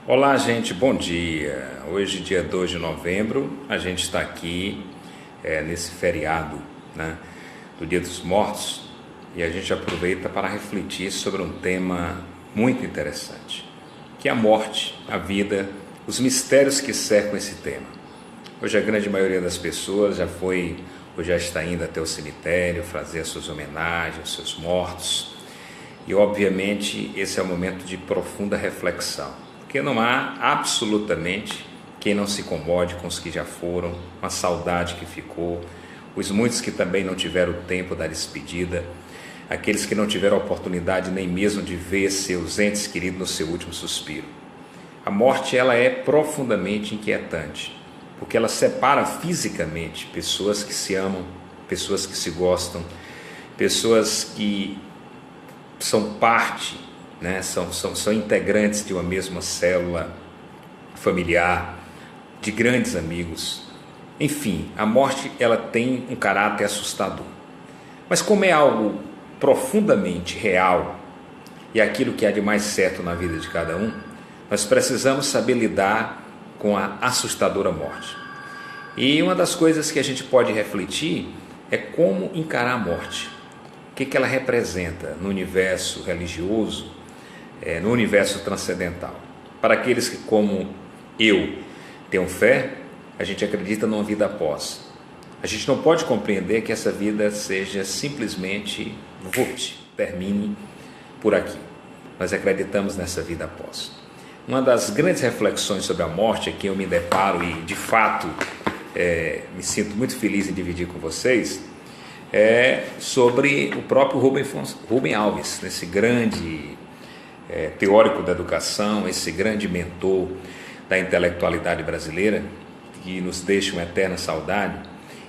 Olá, gente, bom dia. Hoje, dia 2 de novembro, a gente está aqui nesse feriado, né, do Dia dos Mortos, e a gente aproveita para refletir sobre um tema muito interessante, que é a morte, a vida, os mistérios que cercam esse tema. Hoje a grande maioria das pessoas já foi ou já está indo até o cemitério fazer as suas homenagens aos seus mortos, e obviamente esse é um momento de profunda reflexão, porque não há absolutamente quem não se incomode com os que já foram, com a saudade que ficou, os muitos que também não tiveram o tempo da despedida, aqueles que não tiveram a oportunidade nem mesmo de ver seus entes queridos no seu último suspiro. A morte, ela é profundamente inquietante, porque ela separa fisicamente pessoas que se amam, pessoas que se gostam, pessoas que são parte, né? são integrantes de uma mesma célula familiar, de grandes amigos. Enfim, a morte, ela tem um caráter assustador. Mas como é algo profundamente real e aquilo que há de mais certo na vida de cada um, nós precisamos saber lidar com a assustadora morte. E uma das coisas que a gente pode refletir é como encarar a morte. O que ela representa no universo religioso, no universo transcendental. Para aqueles que, como eu, tenham fé, a gente acredita numa vida após. A gente não pode compreender que essa vida seja simplesmente termine por aqui. Nós acreditamos nessa vida após. Uma das grandes reflexões sobre a morte que eu me deparo e, de fato, me sinto muito feliz em dividir com vocês, é sobre o próprio Rubem Alves, esse grande teórico da educação, esse grande mentor da intelectualidade brasileira, que nos deixa uma eterna saudade.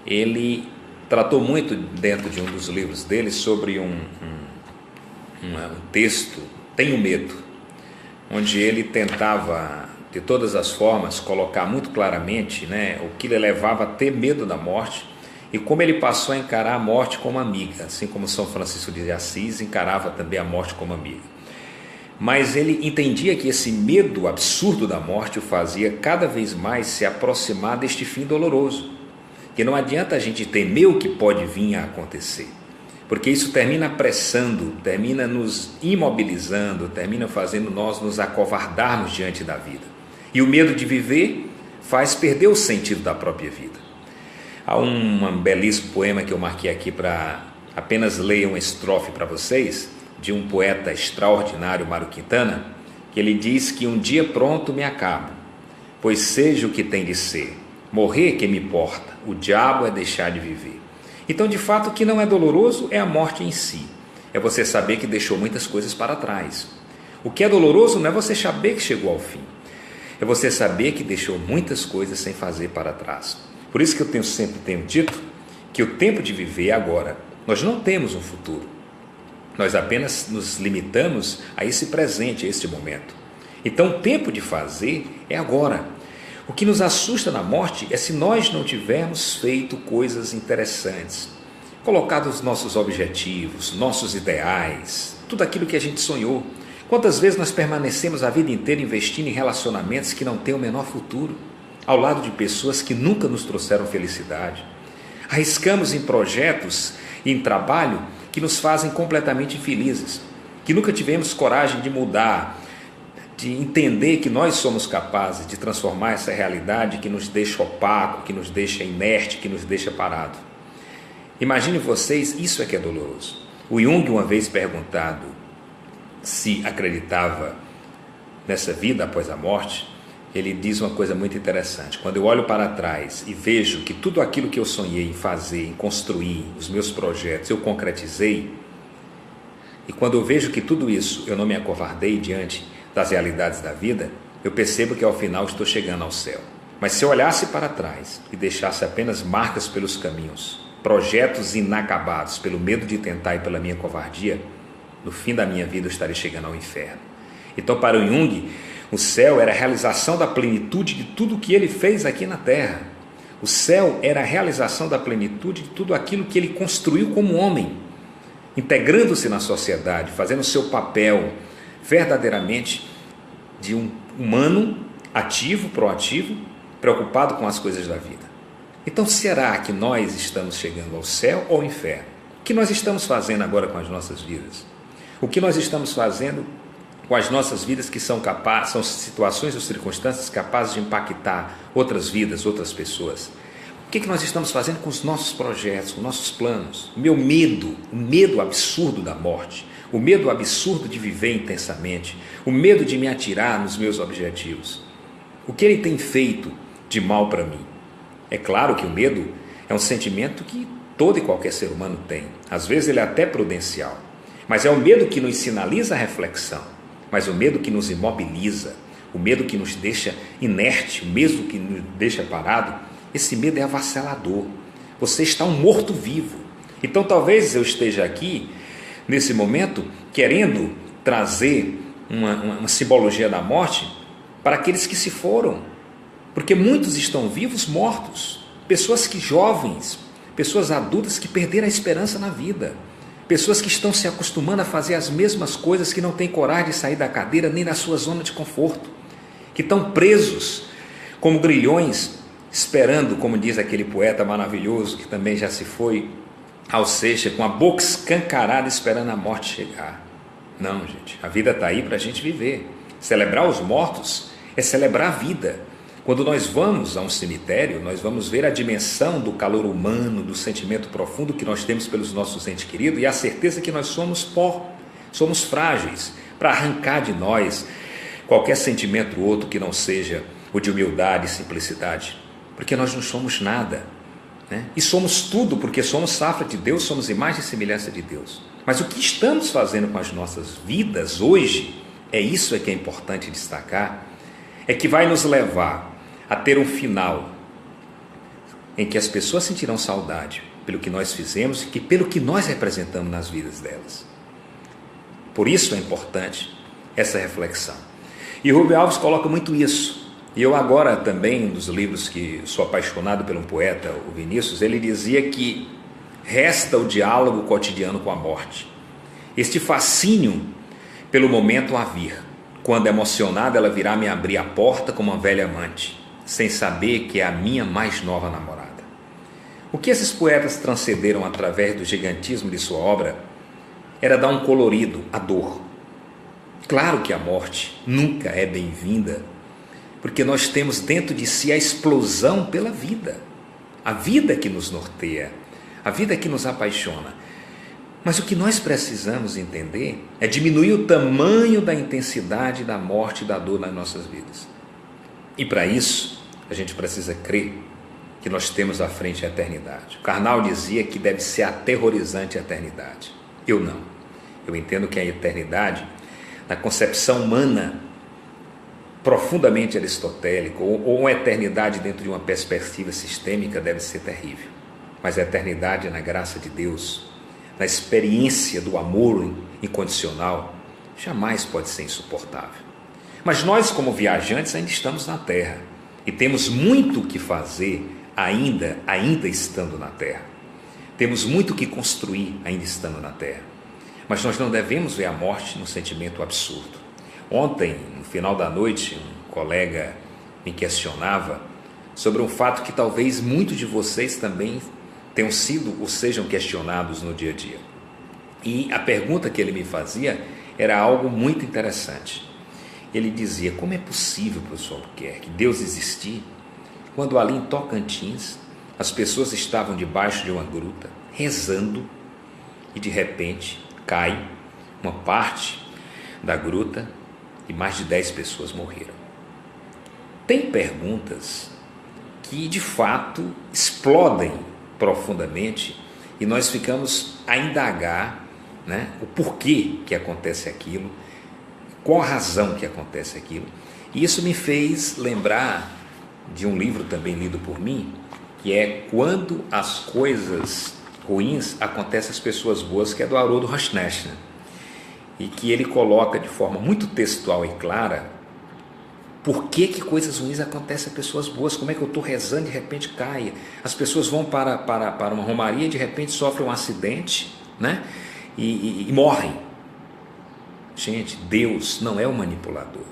Ele tratou muito dentro de um dos livros dele sobre um texto, Tenho Medo, onde ele tentava, de todas as formas, colocar muito claramente, né, o que lhe levava a ter medo da morte e como ele passou a encarar a morte como amiga, assim como São Francisco de Assis encarava também a morte como amiga. Mas ele entendia que esse medo absurdo da morte o fazia cada vez mais se aproximar deste fim doloroso, que não adianta a gente temer o que pode vir a acontecer, porque isso termina apressando, termina nos imobilizando, termina fazendo nós nos acovardarmos diante da vida. E o medo de viver faz perder o sentido da própria vida. Há um belíssimo poema que eu marquei aqui para apenas ler uma estrofe para vocês, de um poeta extraordinário, Mário Quintana, que ele diz que um dia pronto me acabo, pois seja o que tem de ser, morrer que me importa, o diabo é deixar de viver. Então, de fato, o que não é doloroso é a morte em si, é você saber que deixou muitas coisas para trás. O que é doloroso não é você saber que chegou ao fim, é você saber que deixou muitas coisas sem fazer para trás. Por isso que eu sempre tenho dito que o tempo de viver é agora. Nós não temos um futuro. Nós apenas nos limitamos a esse presente, a este momento. Então, o tempo de fazer é agora. O que nos assusta na morte é se nós não tivermos feito coisas interessantes, colocado os nossos objetivos, nossos ideais, tudo aquilo que a gente sonhou. Quantas vezes nós permanecemos a vida inteira investindo em relacionamentos que não têm o menor futuro, ao lado de pessoas que nunca nos trouxeram felicidade. Arriscamos em projetos e em trabalho que nos fazem completamente infelizes, que nunca tivemos coragem de mudar, de entender que nós somos capazes de transformar essa realidade que nos deixa opaco, que nos deixa inerte, que nos deixa parado. Imagine vocês, isso é que é doloroso. O Jung, uma vez perguntado se acreditava nessa vida após a morte, ele diz uma coisa muito interessante: quando eu olho para trás e vejo que tudo aquilo que eu sonhei em fazer, em construir, os meus projetos, eu concretizei, e quando eu vejo que tudo isso eu não me acovardei diante das realidades da vida, eu percebo que ao final estou chegando ao céu. Mas se eu olhasse para trás e deixasse apenas marcas pelos caminhos, projetos inacabados pelo medo de tentar e pela minha covardia, no fim da minha vida eu estaria chegando ao inferno. Então, para o Jung, o céu era a realização da plenitude de tudo o que ele fez aqui na terra. O céu era a realização da plenitude de tudo aquilo que ele construiu como homem, integrando-se na sociedade, fazendo o seu papel verdadeiramente de um humano, ativo, proativo, preocupado com as coisas da vida. Então, será que nós estamos chegando ao céu ou ao inferno? O que nós estamos fazendo agora com as nossas vidas? O que nós estamos fazendo com as nossas vidas que são situações ou circunstâncias capazes de impactar outras vidas, outras pessoas? O que nós estamos fazendo com os nossos projetos, com nossos planos? O medo absurdo da morte, o medo absurdo de viver intensamente, o medo de me atirar nos meus objetivos. O que ele tem feito de mal para mim? É claro que o medo é um sentimento que todo e qualquer ser humano tem. Às vezes ele é até prudencial, mas é o medo que nos sinaliza a reflexão, mas o medo que nos imobiliza, o medo que nos deixa inerte, o medo que nos deixa parado. Esse medo é avassalador. Você está um morto-vivo. Então talvez eu esteja aqui, nesse momento, querendo trazer uma simbologia da morte para aqueles que se foram. Porque muitos estão vivos mortos. Pessoas que jovens, pessoas adultas que perderam a esperança na vida. Pessoas que estão se acostumando a fazer as mesmas coisas, que não têm coragem de sair da cadeira nem da sua zona de conforto. Que estão presos como grilhões, esperando, como diz aquele poeta maravilhoso que também já se foi, Alseixas, com a boca escancarada esperando a morte chegar. Não, gente, a vida está aí para a gente viver. Celebrar os mortos é celebrar a vida. Quando nós vamos a um cemitério, nós vamos ver a dimensão do calor humano, do sentimento profundo que nós temos pelos nossos entes queridos e a certeza que nós somos pó, somos frágeis, para arrancar de nós qualquer sentimento outro que não seja o de humildade e simplicidade. Porque nós não somos nada, né? E somos tudo, porque somos safra de Deus, somos imagem e semelhança de Deus. Mas o que estamos fazendo com as nossas vidas hoje, isso que é importante destacar, é que vai nos levar a ter um final em que as pessoas sentirão saudade pelo que nós fizemos e pelo que nós representamos nas vidas delas. Por isso é importante essa reflexão. E Rubem Alves coloca muito isso. E eu agora também, um dos livros que sou apaixonado pelo poeta, o Vinícius, ele dizia que resta o diálogo cotidiano com a morte. Este fascínio pelo momento a vir. Quando emocionada ela virá me abrir a porta como uma velha amante, sem saber que é a minha mais nova namorada. O que esses poetas transcenderam através do gigantismo de sua obra era dar um colorido à dor. Claro que a morte nunca é bem-vinda, porque nós temos dentro de si a explosão pela vida, a vida que nos norteia, a vida que nos apaixona. Mas o que nós precisamos entender é diminuir o tamanho da intensidade da morte e da dor nas nossas vidas. E para isso, a gente precisa crer que nós temos à frente a eternidade. O Karnal dizia que deve ser aterrorizante a eternidade. Eu não. Eu entendo que a eternidade, na concepção humana, profundamente aristotélica, ou uma eternidade dentro de uma perspectiva sistêmica, deve ser terrível. Mas a eternidade na graça de Deus, na experiência do amor incondicional, jamais pode ser insuportável. Mas nós, como viajantes, ainda estamos na Terra e temos muito o que fazer ainda estando na Terra. Temos muito o que construir ainda estando na Terra. Mas nós não devemos ver a morte num sentimento absurdo. Ontem, no final da noite, um colega me questionava sobre um fato que talvez muitos de vocês também tenham sido ou sejam questionados no dia a dia. E a pergunta que ele me fazia era algo muito interessante. Ele dizia: como é possível, professor Albuquerque, Deus existir quando ali em Tocantins as pessoas estavam debaixo de uma gruta rezando e de repente cai uma parte da gruta e mais de 10 pessoas morreram? Tem perguntas que de fato explodem profundamente e nós ficamos a indagar, né, o porquê que acontece aquilo, qual a razão que acontece aquilo. E isso me fez lembrar de um livro também lido por mim, que é Quando as Coisas Ruins Acontecem às Pessoas Boas, que é do Haroldo Rochner, e que ele coloca de forma muito textual e clara por que coisas ruins acontecem a pessoas boas. Como é que eu estou rezando e de repente cai? As pessoas vão para uma romaria e de repente sofrem um acidente, né? E morrem. Gente, Deus não é um manipulador.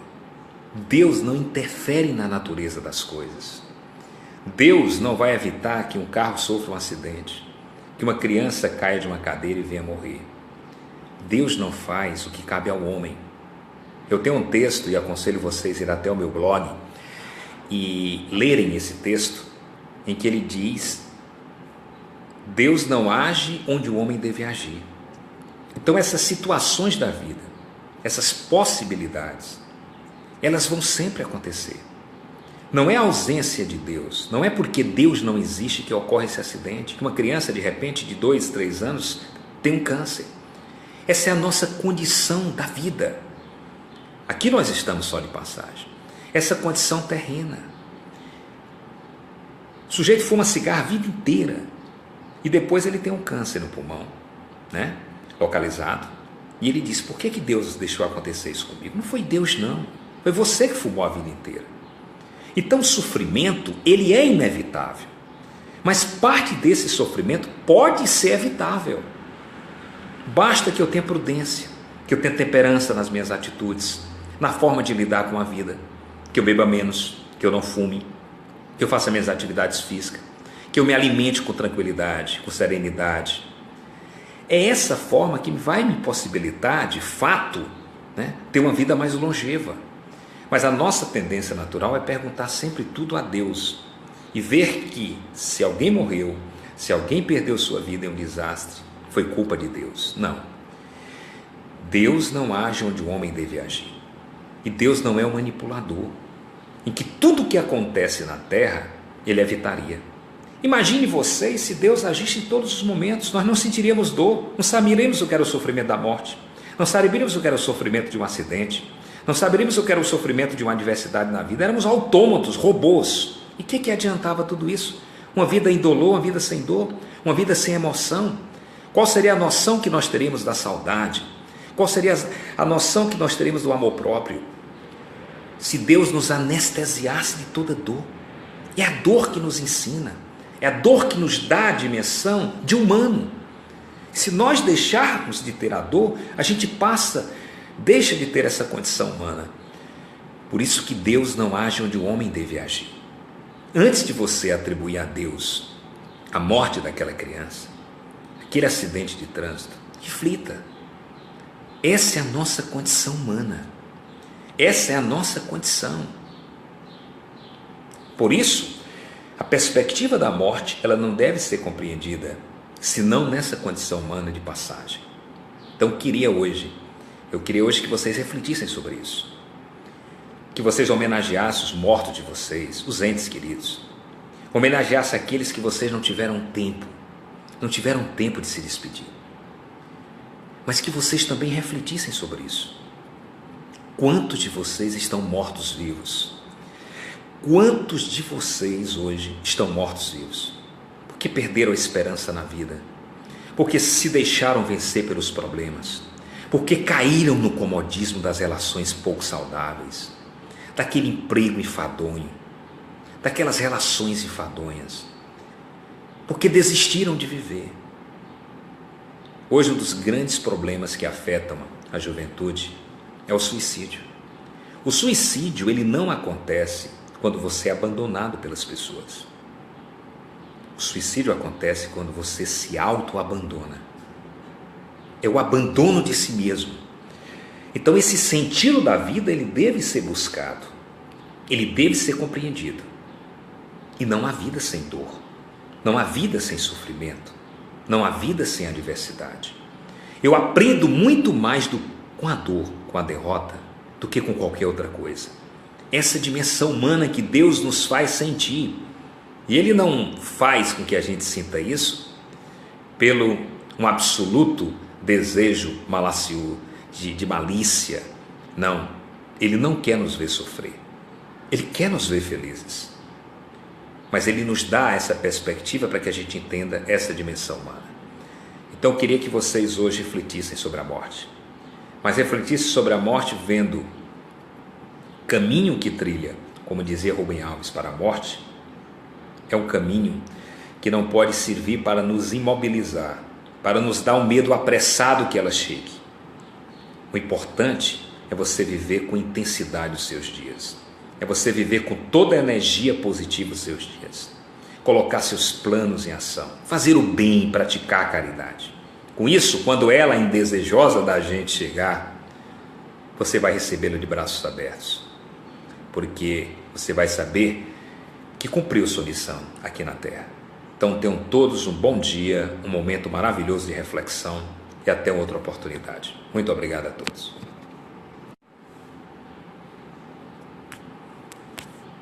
Deus não interfere na natureza das coisas. Deus não vai evitar que um carro sofra um acidente, que uma criança caia de uma cadeira e venha morrer. Deus não faz o que cabe ao homem. Eu tenho um texto e aconselho vocês a ir até o meu blog e lerem esse texto, em que ele diz: Deus não age onde o homem deve agir. Então essas situações da vida, essas possibilidades, elas vão sempre acontecer. Não é a ausência de Deus, não é porque Deus não existe que ocorre esse acidente, que uma criança de repente de 2, 3 anos tem um câncer. Essa é a nossa condição da vida. Aqui nós estamos só de passagem. Essa condição terrena. O sujeito fuma cigarro a vida inteira e depois ele tem um câncer no pulmão, né? Localizado. E ele diz: por que Deus deixou acontecer isso comigo? Não foi Deus, não. Foi você que fumou a vida inteira. Então o sofrimento, ele é inevitável. Mas parte desse sofrimento pode ser evitável. Basta que eu tenha prudência, que eu tenha temperança nas minhas atitudes, na forma de lidar com a vida, que eu beba menos, que eu não fume, que eu faça minhas atividades físicas, que eu me alimente com tranquilidade, com serenidade. É essa forma que vai me possibilitar, de fato, né, ter uma vida mais longeva. Mas a nossa tendência natural é perguntar sempre tudo a Deus e ver que se alguém morreu, se alguém perdeu sua vida em um desastre, foi culpa de Deus. Não. Deus não age onde o homem deve agir. E Deus não é um manipulador, em que tudo que acontece na terra, ele evitaria. Imagine vocês se Deus agisse em todos os momentos, nós não sentiríamos dor, não saberíamos o que era o sofrimento da morte, não saberíamos o que era o sofrimento de um acidente, não saberíamos o que era o sofrimento de uma adversidade na vida, éramos autômatos, robôs. E o que adiantava tudo isso? Uma vida indolor, uma vida sem dor, uma vida sem emoção. Qual seria a noção que nós teríamos da saudade? Qual seria a noção que nós teríamos do amor próprio? Se Deus nos anestesiasse de toda dor. É a dor que nos ensina, é a dor que nos dá a dimensão de humano. Se nós deixarmos de ter a dor, a gente deixa de ter essa condição humana. Por isso que Deus não age onde o homem deve agir. Antes de você atribuir a Deus a morte daquela criança, aquele acidente de trânsito, reflita. Essa é a nossa condição humana. Essa é a nossa condição. Por isso, a perspectiva da morte, ela não deve ser compreendida senão nessa condição humana de passagem. Então eu queria hoje que vocês refletissem sobre isso. Que vocês homenageassem os mortos de vocês, os entes queridos. Homenageassem aqueles que vocês não tiveram tempo de se despedir. Mas que vocês também refletissem sobre isso. Quantos de vocês estão mortos-vivos? Quantos de vocês hoje estão mortos-vivos? Porque perderam a esperança na vida, porque se deixaram vencer pelos problemas, porque caíram no comodismo das relações pouco saudáveis, daquele emprego enfadonho, daquelas relações enfadonhas, porque desistiram de viver. Hoje um dos grandes problemas que afetam a juventude é o suicídio. O suicídio, ele não acontece quando você é abandonado pelas pessoas. O suicídio acontece quando você se auto-abandona. É o abandono de si mesmo. Então esse sentido da vida, ele deve ser buscado. Ele deve ser compreendido. E não há vida sem dor. Não há vida sem sofrimento. Não há vida sem adversidade. Eu aprendo muito mais com a dor, com a derrota, do que com qualquer outra coisa. Essa dimensão humana que Deus nos faz sentir. E Ele não faz com que a gente sinta isso pelo um absoluto desejo malacioso, de malícia. Não, Ele não quer nos ver sofrer. Ele quer nos ver felizes. Mas Ele nos dá essa perspectiva para que a gente entenda essa dimensão humana. Então eu queria que vocês hoje refletissem sobre a morte. Mas refletissem sobre a morte vendo caminho que trilha, como dizia Rubem Alves, para a morte, é um caminho que não pode servir para nos imobilizar, para nos dar um medo apressado que ela chegue. O importante é você viver com intensidade os seus dias. É você viver com toda a energia positiva os seus dias. Colocar seus planos em ação. Fazer o bem, praticar a caridade. Com isso, quando ela, indesejosa da gente chegar, você vai recebê-la de braços abertos. Porque você vai saber que cumpriu sua missão aqui na Terra. Então tenham todos um bom dia, um momento maravilhoso de reflexão e até outra oportunidade. Muito obrigado a todos.